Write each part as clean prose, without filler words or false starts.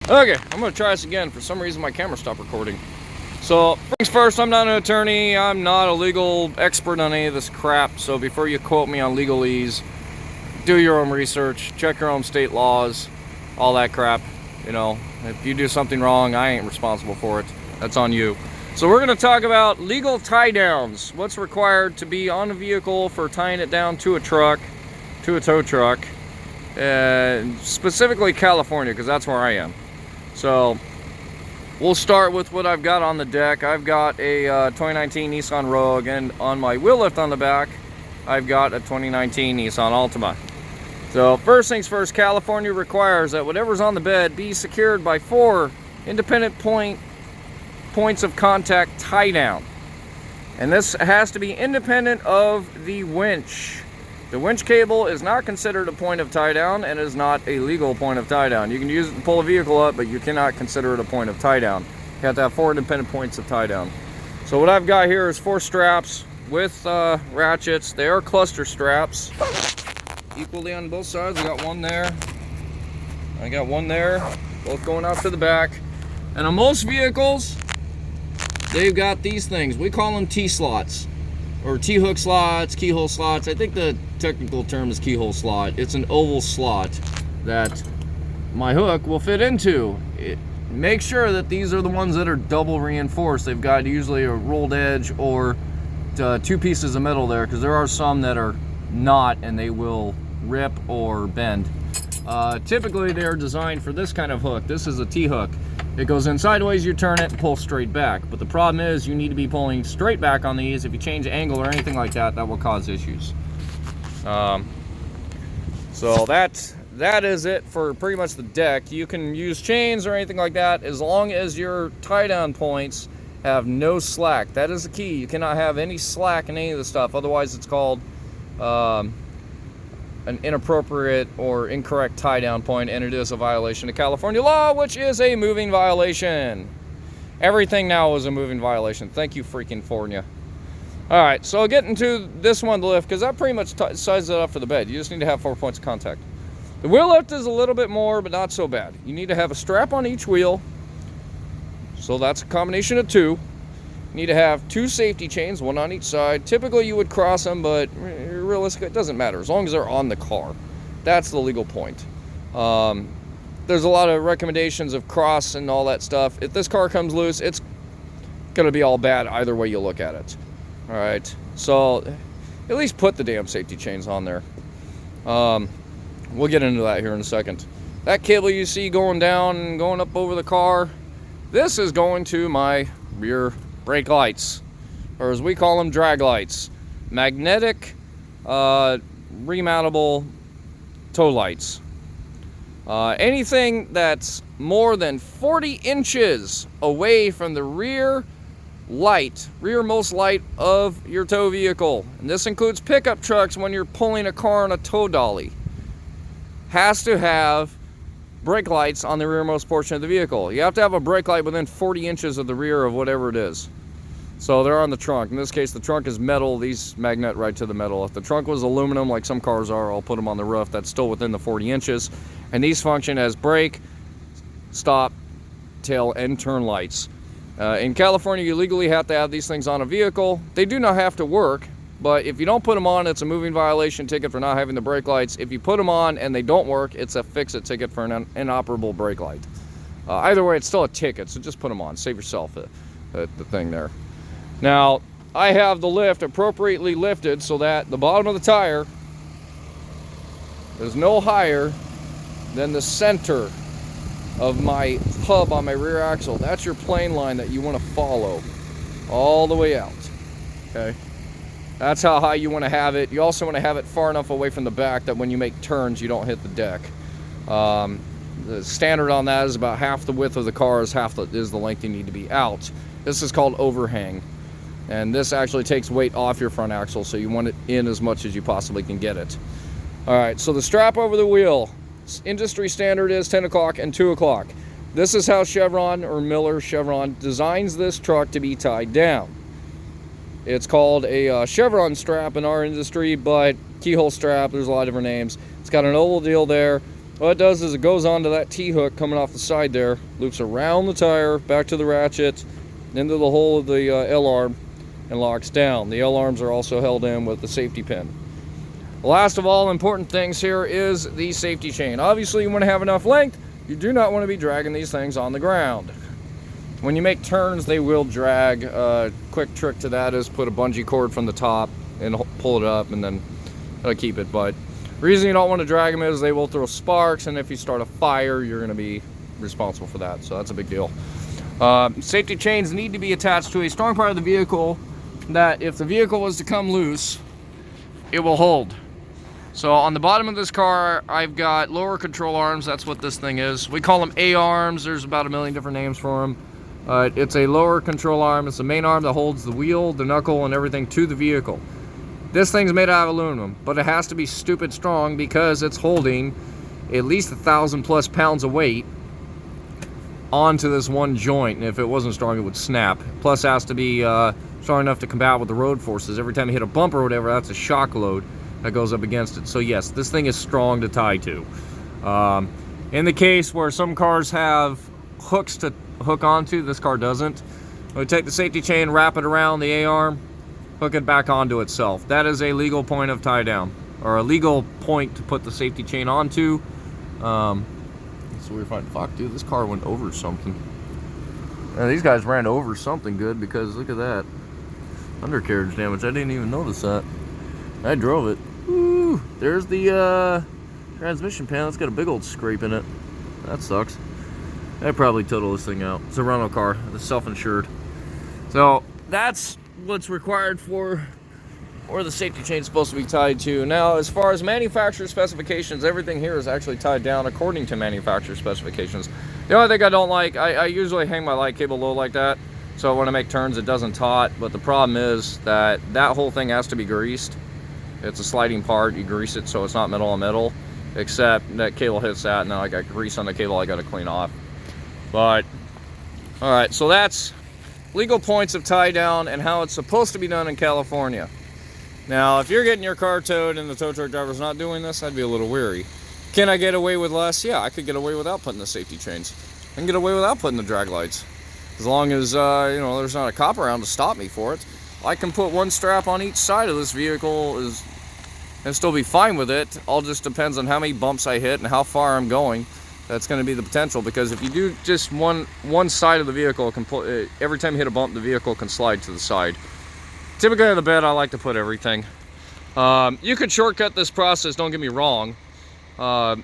Okay, I'm gonna try this again. For some reason my camera stopped recording. So, things first, I'm not an attorney, I'm not a legal expert on any of this crap, so before you quote me on legalese, do your own research, check your own state laws, all that crap. You know, if you do something wrong, I ain't responsible for it. That's on you. So we're gonna talk about legal tie downs. What's required to be on a vehicle for tying it down to a truck, to a tow truck, specifically California, because that's where I am. So we'll start with what I've got on the deck. I've got a 2019 Nissan Rogue, and on my wheel lift on the back, I've got a 2019 Nissan Altima. So first things first, California requires that whatever's on the bed be secured by 4 independent points of contact tie down. And this has to be independent of the winch. The winch cable is not considered a point of tie down and is not a legal point of tie down. You can use it to pull a vehicle up, but you cannot consider it a point of tie down. You have to have 4 independent points of tie down. So what I've got here is 4 straps with ratchets. They are cluster straps, equally on both sides. I got one there, I got one there, both going out to the back. And on most vehicles, they've got these things. We call them T-slots, or T-hook slots, keyhole slots. I think the technical term is keyhole slot. It's an oval slot that my hook will fit into. Make sure that these are the ones that are double reinforced. They've got usually a rolled edge or 2 pieces of metal there, because there are some that are not and they will rip or bend. Typically they're designed for this kind of hook. This is a T-hook. It goes in sideways, you turn it and pull straight back. But the problem is you need to be pulling straight back on these. If you change angle or anything like that, that will cause issues. So that is it for pretty much the deck. You can use chains or anything like that as long as your tie down points have no slack. That is the key. You cannot have any slack in any of the stuff. Otherwise it's called an inappropriate or incorrect tie down point, and it is a violation of California law, which is a moving violation. Everything now is a moving violation. Thank you, freaking Fornia. All right, so getting to this one, the lift, because that pretty much sizes it up for the bed. You just need to have 4 points of contact. The wheel lift is a little bit more, but not so bad. You need to have a strap on each wheel, so that's a combination of 2. You need to have 2 safety chains, 1 on each side. Typically you would cross them, but realistically it doesn't matter as long as they're on the car. That's the legal point. There's a lot of recommendations of cross and all that stuff. If this car comes loose, it's gonna be all bad either way you look at it. All right, so at least put the damn safety chains on there. We'll get into that here in a second. That cable you see going down and going up over the car, this is going to my rear brake lights, or as we call them, drag lights. Magnetic remountable tow lights. Anything that's more than 40 inches away from the rearmost light of your tow vehicle, and this includes pickup trucks when you're pulling a car on a tow dolly, has to have brake lights on the rearmost portion of the vehicle. You have to have a brake light within 40 inches of the rear of whatever it is. So they're on the trunk. In this case, the trunk is metal. These magnet right to the metal. If the trunk was aluminum, like some cars are, I'll put them on the roof. That's still within the 40 inches. And these function as brake, stop, tail, and turn lights. In California, you legally have to have these things on a vehicle. They do not have to work, but if you don't put them on, it's a moving violation ticket for not having the brake lights. If you put them on and they don't work, it's a fix-it ticket for an inoperable brake light. Either way, it's still a ticket, so just put them on. Save yourself the thing there. Now, I have the lift appropriately lifted so that the bottom of the tire is no higher than the center of my hub on my rear axle. That's your plane line that you want to follow all the way out. Okay, that's how high you want to have it. You also want to have it far enough away from the back that when you make turns, you don't hit the deck. The standard on that is about half the width of the car is the length you need to be out. This is called overhang, and this actually takes weight off your front axle, so you want it in as much as you possibly can get it. All right, so the strap over the wheel, industry standard is 10 o'clock and 2 o'clock. This is how Chevron, or Miller Chevron, designs this truck to be tied down. It's called a Chevron strap in our industry, but Keyhole Strap, there's a lot of different names. It's got an oval deal there. What it does is it goes onto that T-hook coming off the side there, loops around the tire, back to the ratchet, into the hole of the L-arm, and locks down. The L-arms are also held in with the safety pin. Last of all important things here is the safety chain. Obviously you want to have enough length. You do not want to be dragging these things on the ground. When you make turns, they will drag. Quick trick to that is put a bungee cord from the top and pull it up, and then that'll keep it. But the reason you don't want to drag them is they will throw sparks, and if you start a fire, you're going to be responsible for that. So that's a big deal. Safety chains need to be attached to a strong part of the vehicle that if the vehicle was to come loose, it will hold. So on the bottom of this car, I've got lower control arms. That's what this thing is. We call them A-arms. There's about a million different names for them. It's a lower control arm. It's the main arm that holds the wheel, the knuckle, and everything to the vehicle. This thing's made out of aluminum, but it has to be stupid strong because it's holding at least 1,000+ pounds of weight onto this one joint, and if it wasn't strong, it would snap. Plus, it has to be strong enough to combat with the road forces. Every time you hit a bump or whatever, that's a shock load that goes up against it. So yes, this thing is strong to tie to. In the case where some cars have hooks to hook onto, this car doesn't. We take the safety chain, wrap it around the A-arm, hook it back onto itself. That is a legal point of tie down, or a legal point to put the safety chain onto. So we're fine. Fuck, dude, this car went over something. These guys ran over something good, because look at that undercarriage damage. I didn't even notice that. I drove it. Woo! There's the transmission pan. It's got a big old scrape in it. That sucks. I'd probably total this thing out. It's a rental car. It's self-insured. So that's what's required for where the safety chain is supposed to be tied to. Now, as far as manufacturer specifications, everything here is actually tied down according to manufacturer specifications. The only thing I don't like, I usually hang my light cable low like that, so when I make turns it doesn't taut. But the problem is that that whole thing has to be greased. It's a sliding part. You grease it so it's not metal on metal, except that cable hits that, and now I got grease on the cable I got to clean off. But all right, so that's legal points of tie down and how it's supposed to be done in California. Now, if you're getting your car towed and the tow truck driver's not doing this, I'd be a little weary. Can I get away with less? Yeah, I could get away without putting the safety chains. I can get away without putting the drag lights, as long as you know, there's not a cop around to stop me for it. I can put one strap on each side of this vehicle and still be fine with it. All just depends on how many bumps I hit and how far I'm going. That's going to be the potential, because if you do just one side of the vehicle, every time you hit a bump, the vehicle can slide to the side. Typically on the bed, I like to put everything. You could shortcut this process, don't get me wrong. The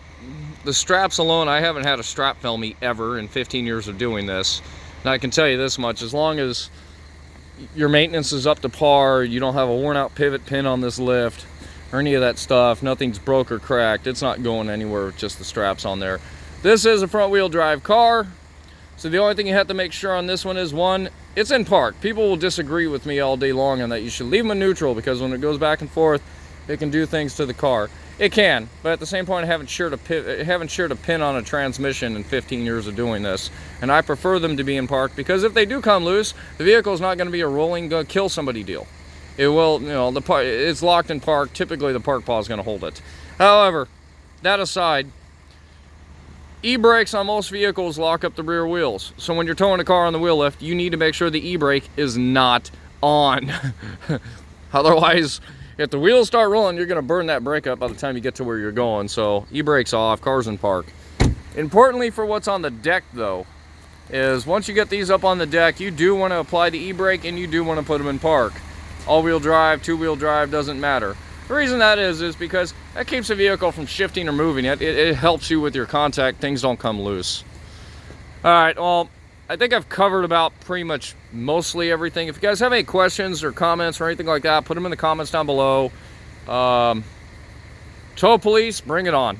straps alone, I haven't had a strap fail me ever in 15 years of doing this. And I can tell you this much, as long as your maintenance is up to par, you don't have a worn out pivot pin on this lift or any of that stuff, nothing's broke or cracked, it's not going anywhere with just the straps on there. This is a front wheel drive car, so the only thing you have to make sure on this one is, one, it's in park. People will disagree with me all day long on that. You should leave them in neutral, because when it goes back and forth, it can do things to the car. It can, but at the same point, I haven't shared a pin on a transmission in 15 years of doing this, and I prefer them to be in park, because if they do come loose, the vehicle is not going to be a rolling, go kill somebody deal. It will, you know, it's locked in park. Typically, the park paw is going to hold it. However, that aside, e-brakes on most vehicles lock up the rear wheels. So when you're towing a car on the wheel lift, you need to make sure the e-brake is not on. Otherwise, if the wheels start rolling, you're going to burn that brake up by the time you get to where you're going. So e-brakes off, cars in park. Importantly for what's on the deck though, is once you get these up on the deck, you do want to apply the e-brake, and you do want to put them in park. All-wheel drive, two-wheel drive, doesn't matter. The reason that is because that keeps the vehicle from shifting or moving. It helps you with your contact. Things don't come loose. All right, well, I think I've covered about pretty much mostly everything. If you guys have any questions or comments or anything like that, put them in the comments down below. Tow police, bring it on.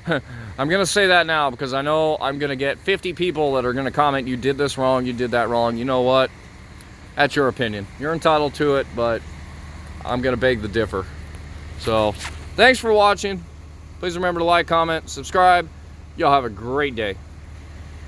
I'm going to say that now, because I know I'm going to get 50 people that are going to comment, you did this wrong, you did that wrong. You know what? That's your opinion. You're entitled to it, but I'm going to beg to differ. So, thanks for watching. Please remember to like, comment, subscribe. Y'all have a great day.